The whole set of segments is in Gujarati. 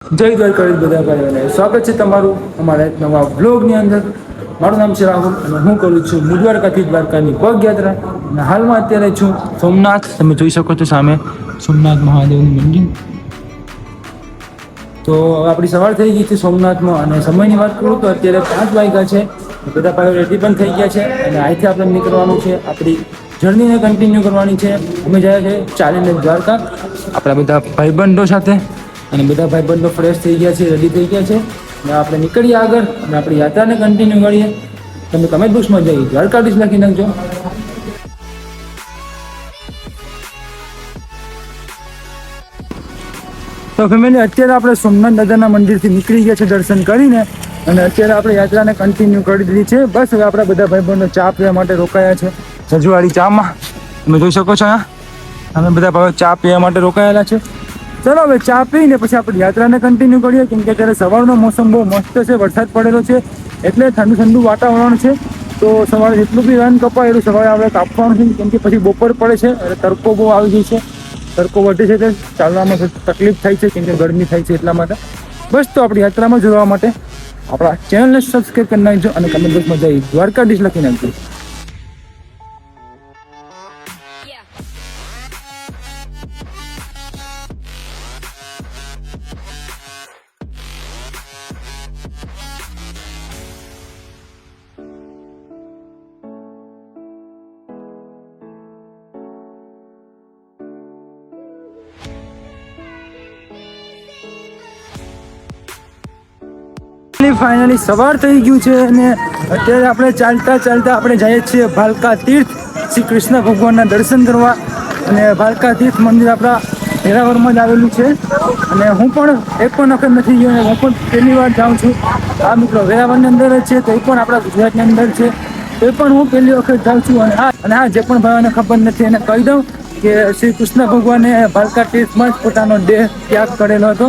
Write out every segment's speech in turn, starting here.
જય દ્વારકાધીશ બધા ભાઈઓને સ્વાગત છે તમારું અમારા એક નવા બ્લોગની અંદર. મારું નામ છે રાહુલ અને હું કરું છું દ્વારકાથી દ્વારકાની પગયાત્રા. અને હાલમાં અત્યારે છું સોમનાથ. તમે જોઈ શકો છો સામે સોમનાથ મહાદેવનું મંદિર. તો આપણી સવાર થઈ ગઈ છે સોમનાથમાં અને સમયની વાત કરું તો અત્યારે 5 વાગ્યા છે. બધા ભાઈઓ રેડી પણ થઈ ગયા છે અને અહીંથી આપણે નીકળવાનું છે. આપણી જર્નીને કન્ટિન્યુ કરવાની છે. અમે જાય છે ચાલીને દ્વારકા આપણા બધા ભાઈબંધો સાથે. અને બધા ભાઈબંધો ફ્રેશ થઈ ગયા છે, રેડી થઈ ગયા છે અને આપણે નીકળીએ આગળ અને આપણી યાત્રાને કન્ટિન્યુ કરીએ. તમે કમેન્ટ બોક્સમાં જઈ દ્વારકાધીશ લખી નાખજો. તો ફેમિલી અત્યારે આપણે સોમનાથ દાદાના મંદિરથી નીકળી ગયા છે દર્શન કરીને અને અત્યારે આપણે યાત્રાને કન્ટિન્યુ કરી દીધી છે. બસ હવે આપણા બધા ભાઈબંધો ચા પીવા માટે રોકાયા છે સજવાડી ચામાં. તમે જોઈ શકો છો અમે બધા ભાઈઓ ચા પીવા માટે રોકાયેલા છે. ચલો હવે ચા પીને પછી આપણે યાત્રાને કન્ટિન્યુ કરીએ કેમ કે અત્યારે સવારનો મોસમ બહુ મસ્ત છે, વરસાદ પડેલો છે એટલે ઠંડુ ઠંડુ વાતાવરણ છે. તો સવારે જેટલું બી રન કપાય એટલું સવારે આપણે કાપવાનું છે કેમ કે પછી બપોર પડે છે અને તડકો બહુ આવી ગઈ છે. તડકો વધે છે એટલે ચાલવામાં તકલીફ થાય છે કેમ કે ગરમી થાય છે એટલા માટે. બસ તો આપણી યાત્રામાં જોડવા માટે આપણા ચેનલને સબસ્ક્રાઈબ કરી નાખજો અને કમેન્ટ બોક્સમાં જઈ દ્વારકાધીશ લખી નાખજો. ફાઇનલી સવાર થઈ ગયું છે અને અત્યારે આપણે ચાલતા ચાલતા આપણે જઈએ છીએ ભાલકા તીર્થ શ્રી કૃષ્ણ ભગવાનના દર્શન કરવા. અને ભાલકા તીર્થ મંદિર આપણા વેરાવળમાં જ આવેલું છે અને હું પણ એક પણ વખત નથી ગયો અને હું પણ પહેલી વાર જાઉં છું. આ મિત્રો વેરાવળની અંદર જ છે તો એ પણ આપણા ગુજરાતની અંદર છે તો એ પણ હું પહેલી વખત જાઉં છું. અને હા જે પણ ભાઈઓને ખબર નથી એને કહી દઉં કે શ્રી કૃષ્ણ ભગવાને ભાલકા તીર્થમાં જ પોતાનો દેહ ત્યાગ કરેલો હતો.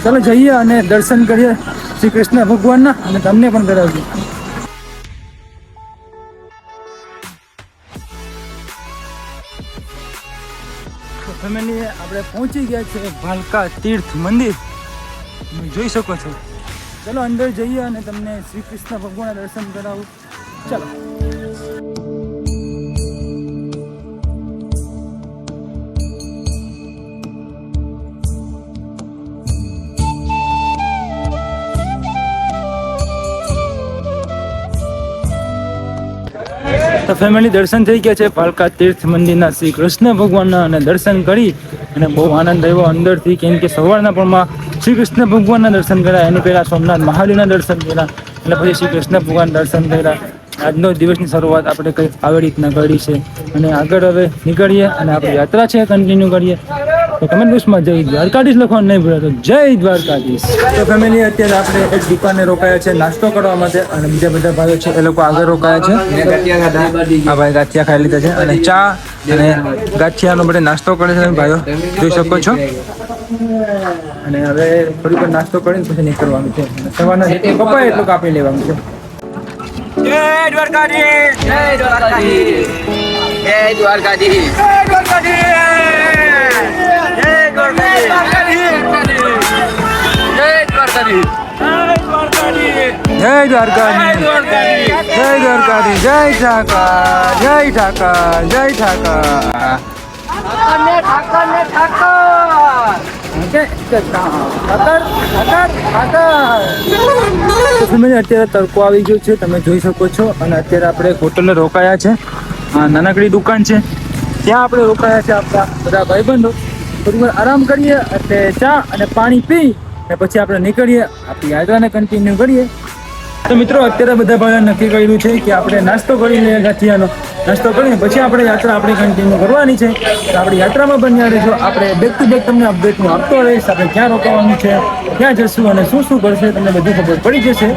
ચાલો જઈએ અને દર્શન કરીએ શ્રી કૃષ્ણ ભગવાનના અને તમને પણ કરાવજો. ફેમિલી આપણે પહોંચી ગયા છે ભાલકા તીર્થ મંદિર. તમે જોઈ શકો છો. ચલો અંદર જઈએ અને તમને શ્રી કૃષ્ણ ભગવાનના દર્શન કરાવું. ચલો. તો ફેમિલી દર્શન થઈ ગયા છે ભાલકા તીર્થ મંદિરના શ્રી કૃષ્ણ ભગવાનના અને દર્શન કરી અને બહુ આનંદ આવ્યો અંદરથી કેમ કે સવારના પરમાં શ્રી કૃષ્ણ ભગવાનના દર્શન કર્યા. એની પહેલાં સોમનાથ મહાદેવના દર્શન કર્યા એટલે પછી શ્રી કૃષ્ણ ભગવાન દર્શન કર્યા. આજનો દિવસની શરૂઆત આપણે કંઈક આવી રીતના કરી છે અને આગળ હવે નીકળીએ અને આપણી યાત્રા છે કન્ટિન્યુ કરીએ. તો કમેન્ટ બોક્સમાં જય દ્વારકાધીશ લખવાનું નહીં ભૂલતા. જય દ્વારકાધીશ. તો ફેમિલી અત્યારે આપણે એક દુકાને રોકાયા છે નાસ્તો કરવા માટે અને બીજા બધા ભાઈઓ છે એ લોકો આગળ રોકાયા છે. હા ભાઈ ગાંઠિયા ખાઈ લીધા છે અને ચા અને ગાંઠિયાનો બધે નાસ્તો કરે છે ભાઈઓ જોઈ શકો છો. અને હવે થોડીક વાર નાસ્તો કરીને પછી નીકળવાનું છે. સવારના જેટલું કપાય એટલું કાપી લેવાનું છે. જય દ્વારકાધીશ. જય દ્વારકાધીશ. જય દ્વારકાધીશ. જય દ્વારકાધીશ. જય દ્વારકાધીશ. જય દ્વારકાધીશ. જય દ્વારકાધીશ. જય દ્વારકાધીશ. જય ઠાકર. જય ઠાકર. જય ઠાકર. અત્યારે તડકો આવી ગયો છે તમે જોઈ શકો છો અને અત્યારે આપણે હોટલે રોકાયા છે. નાનકડી દુકાન છે ત્યાં આપણે રોકાયા છે. આપણા બધા ભાઈબંધો થોડી વાર આરામ કરીએ એટલે ચા અને પાણી પી અને પછી આપણે નીકળીએ આપણી યાત્રાને કન્ટિન્યુ કરીએ. તો મિત્રો અત્યારે બધા ભાઈઓ નક્કી કર્યું છે કે આપણે નાસ્તો કરી લઈએ. ગાંઠિયાનો નાસ્તો કરીને પછી આપણે યાત્રા આપણી કન્ટિન્યુ કરવાની છે. તો આપણી યાત્રામાં બન્યા રહેજો. આપણે બેક ટુ બેક તમને અપડેટ હું આપતો રહીશ. આપણે ક્યાં રોકાવાનું છે, ક્યાં જશું અને શું શું કરશે તમને બધું ખબર પડી જશે.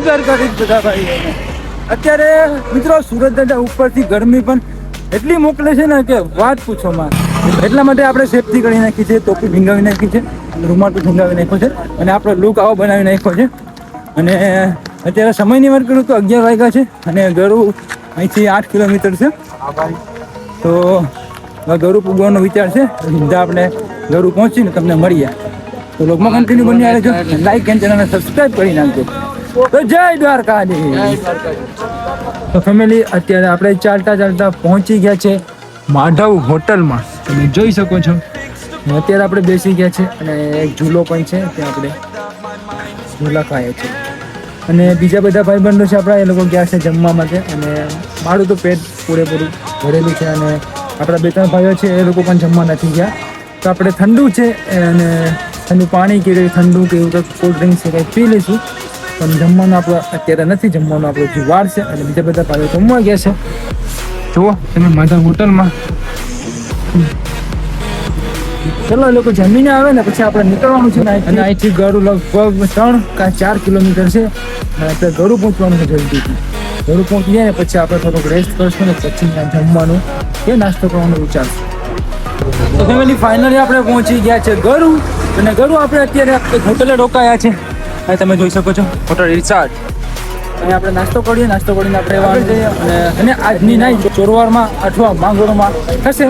દ્વારકાધીશ બધા ભાઈ. અત્યારે મિત્રો સુરત દાદા ઉપરથી ગરમી પણ એટલી મોકલે છે ને કે વાત પૂછો માં. એટલા માટે આપણે સેફટી કરી નાખી છે, ટોપી ભીંગાવી નાખી છે, રૂમાલ પણ ભીંગાવી નાખ્યો છે અને આપણો લુક આવો બનાવી નાખ્યો છે. અને અત્યારે સમયની વાત કરું તો 11 વાગ્યા છે અને ગરુ અહીંથી 8 કિલોમીટર છે. તો ગરુ પૂગવાનો વિચાર છે. સીધા આપણે ગરુ પહોંચીને તમને મળીએ. તો લોકમાં કન્ટિન્યુ બની આવે છે, લાઈક એન્ડ ચેનલને સબસ્ક્રાઈબ કરી નાખજો. તો જય દ્વારકાધીશ. તો ફેમિલી અત્યારે આપણે ચાલતા પહોંચી ગયા છે માધવ હોટલમાં. તમે જોઈ શકો છો અત્યારે આપણે બેસી ગયા છે અને એક ઝૂલો પણ છે, ત્યાં આપણે ઝૂલા ખાઈએ છીએ. અને બીજા બધા ભાઈબંધો છે આપણા, એ લોકો ગયા છે જમવા માટે. અને મારું તો પેટ પૂરેપૂરું ભરેલું છે અને આપણા 2-3 ભાઈઓ છે એ લોકો પણ જમવા નથી ગયા. તો આપણે ઠંડુ છે અને ઠંડુ પાણી કે ઠંડુ કે એવું કંઈક કોલ્ડ ડ્રિંક્સ છે કંઈક પી લઈશું. પણ જમવાનું આપણો અત્યારે નથી, જમવાનું આપણો જે વાર છે. અને બીજા બધા ભાઈઓ જમવા ગયા છે. જુઓ તમે માધવ હોટલમાં. ચલો એ લોકો જમીને આવે ને પછી આપણે નીકળવાનું છે. અને અહીંથી ગરુ લગભગ 3 કે 4 કિલોમીટર છે. અને અત્યારે ગરુ પહોંચવાનું છે જલ્દીથી. ગરુ પહોંચી જાય ને પછી આપણે થોડુંક રેસ્ટ કરશું ને પછી ત્યાં જમવાનું કે નાસ્તો કરવાનું વિચારશું. તો ફેમિલી ફાઇનલી આપણે પહોંચી ગયા છે ગરુ. અને ગરુ આપણે અત્યારે એક હોટલે રોકાયા છે. અહીં તમે જોઈ શકો છો હોટલ રિચાર્ડ. અહીં આપણે નાસ્તો કરીએ, નાસ્તો કરીને આપણે આગળ જઈએ. અને આજની નાઈટ ચોરવાડમાં અથવા માંગરોળમાં થશે.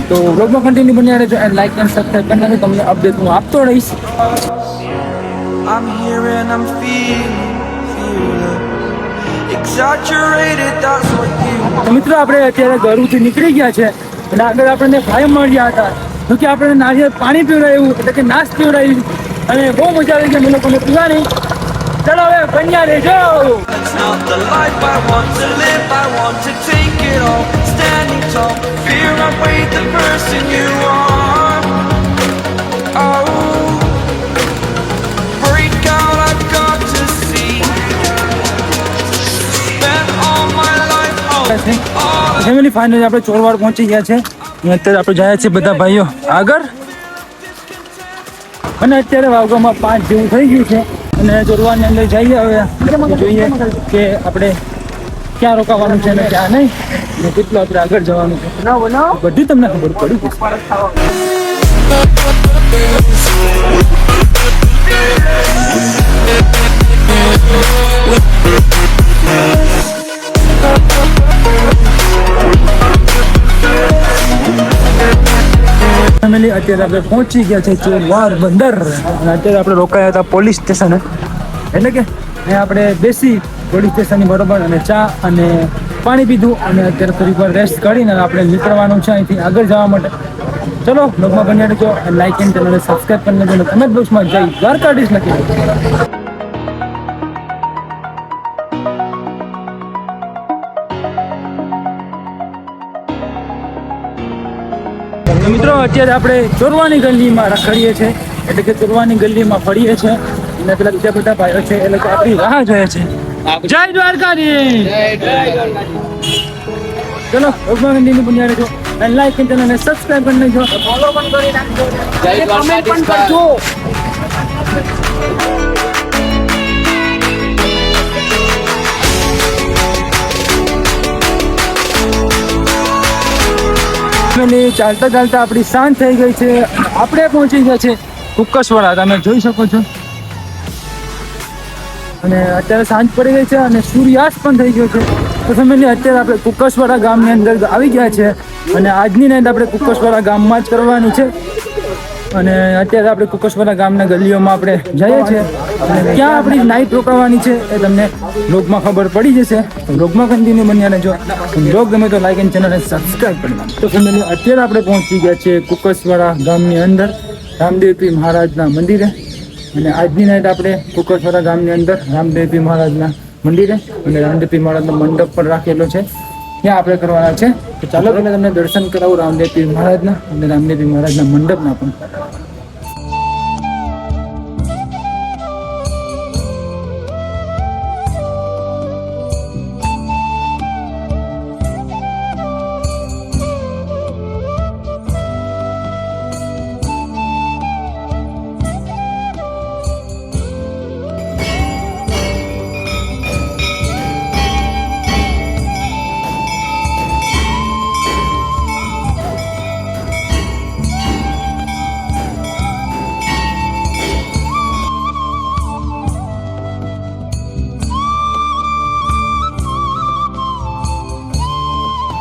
તો વ્લોગમાં કન્ટિન્યુ બન્યા રહેજો અને લાઈક અને સબસ્ક્રાઈબ કરીને તમને અપડેટ હું આપતો રહીશ. I'm here and I'm feeling exaggerated, that's what you. તો મિત્રો આપણે અત્યારે ગરુથી નીકળી ગયા છે અને આગળ આપણને ભાઈ મળ્યા હતા. તો કે આપણે નારિયેળ પાણી પીવડાવ્યું એટલે કે નાશ પીવડાવી અને બહુ મજા આવી ગઈ અમે લોકોને પીવાની. ચલો હવે બન્યા રહેજો. It's not the life I want to live, I want to take it all, standing tall, fear I weigh the person you are. Oh, break out, I've got to see, spend all my life home. Family finally આપણે ચોરવાડ પહોંચી ગયા છે. અત્યારે આપણે જાય છે બધા ભાઈઓ આગળ. અને અત્યારે વાગવામાં 5 જેવું થઈ ગયું છે. અને ચોરવાની અંદર જઈએ હવે જોઈએ કે આપણે ક્યાં રોકાવાનું છે ને ક્યાં નહીં, ને કેટલું આપણે આગળ જવાનું છે બધી તમને ખબર પડી જશે. ફેમિલી અત્યારે આપણે પહોંચી ગયા છે ચોરવાડ બંદર. અને અત્યારે આપણે રોકાયા હતા પોલીસ સ્ટેશને, એટલે કે અહીંયા આપણે બેસી પોલીસ સ્ટેશનની બરોબર અને ચા અને પાણી પીધું. અને અત્યારે થોડીક વાર રેસ્ટ કરીને આપણે નીકળવાનું છે અહીંથી આગળ જવા માટે. ચલો બ્લોગમાં બન્યા રહેજો, લાઈક એન્ડ ચેનલને સબસ્ક્રાઈબ કરી લેજો અને કમેન્ટ બોક્સમાં જય દ્વારકાધીશ લખી દેજો. મિત્રો અત્યારે આપણે ચોરવાની ગલીમાં રખડીએ છીએ, એટલે કે ચોરવાની ગલીમાં ફરીએ છીએ. અને પેલા બીજા બધા ભાઈઓ છે એટલે કે આપણી રાહ જોઈએ છે. જય દ્વારકાધીશ. ચલો ભગવાન મંદિરની બન્યા રહેજો અને લાઈક અને ચેનલને સબસ્ક્રાઈબ કરી લેજો, ફોલો પણ કરી નાખજો, કમેન્ટ પણ કરજો. ચાલતા ચાલતા આપણી સાંજ થઈ ગઈ છે. આપણે પહોંચી ગયા છે કુકસવાડા, તમે જોઈ શકો છો. અને અત્યારે સાંજ પડી ગઈ છે અને સૂર્યાસ્ત પણ થઈ ગયો છે. તો ફેમિલી અત્યારે આપણે કુકસવાડા ગામની અંદર આવી ગયા છે. અને આજની નાઈટ આપણે કુકસવાડા ગામમાં જ કરવાની છે. અને અત્યારે આપણે કુકસવાડા ગામના ગલીઓમાં આપણે જઈએ છીએ. અને ક્યાં આપણી નાઈટ રોકાવાની છે એ તમને બ્લોગમાં ખબર પડી જશે. બ્લોગમાં કન્ટિન્યુ બન્યા રહેજો. બ્લોગ ગમે તો લાઈક એન્ડ ચેનલને સબસ્ક્રાઈબ કરી નાખો. તો ફેમિલી અત્યારે આપણે પહોંચી ગયા છે કુકસવાડા ગામની અંદર રામદેવપીર મહારાજના મંદિરે. અને આજની નાઈટ આપણે કુકસવાડા ગામની અંદર રામદેવપીર મહારાજના મંદિરે અને રામદેવપીર મહારાજનો મંડપ પણ રાખેલો છે, ત્યાં આપણે કરવાના છે. તો ચાલો પહેલાં તમને દર્શન કરાવું રામદેવપીર મહારાજના અને રામદેવપીર મહારાજના મંડપના પણ.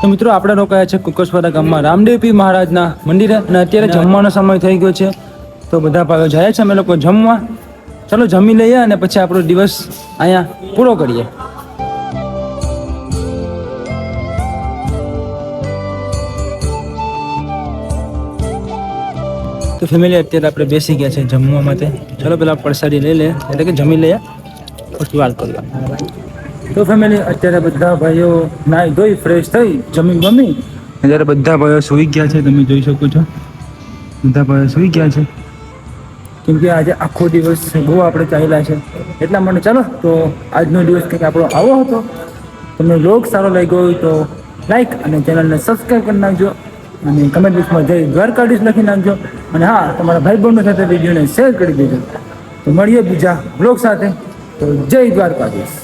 તો મિત્રો આપણે રોકાયા છે કુકસવાડા ગામમાં રામદેવપીર મહારાજના મંદિરે અને અત્યારે જમવાનો સમય થઈ ગયો છે. તો બધા ભાઈઓ જાય છે અમે લોકો જમવા. ચલો જમી લઈએ અને પછી આપણો દિવસ અહીંયા પૂરો કરીએ. તો ફેમિલી અત્યારે આપણે બેસી ગયા છે જમવા માટે. ચલો પેલા પ્રસાદી લઈ લે એટલે કે જમી લઈએ પછી વાત કરવા. તો ફેમિલી અત્યારે બધા ભાઈઓ નાઈ ધોઈ ફ્રેશ થઈ જમી બમી અત્યારે બધા ભાઈઓ સૂઈ ગયા છે. તમે જોઈ શકો છો બધા ભાઈઓ સૂઈ ગયા છે કેમ કે આજે આખો દિવસ બહુ આપણે ચાલ્યા છે એટલા માટે. ચાલો તો આજનો દિવસ કંઈક આપણો આવો હતો. તમને વ્લોગ સારો લાગ્યો હોય તો લાઈક અને ચેનલને સબસ્ક્રાઈબ કરી નાખજો અને કમેન્ટ બોક્સમાં જઈ દ્વારકાધીશ લખી નાખજો. અને હા, તમારા ભાઈ બહેનો સાથે વિડીયોને શેર કરી દેજો. તો મળીએ બીજા વ્લોગ સાથે. તો જય દ્વારકાધીશ.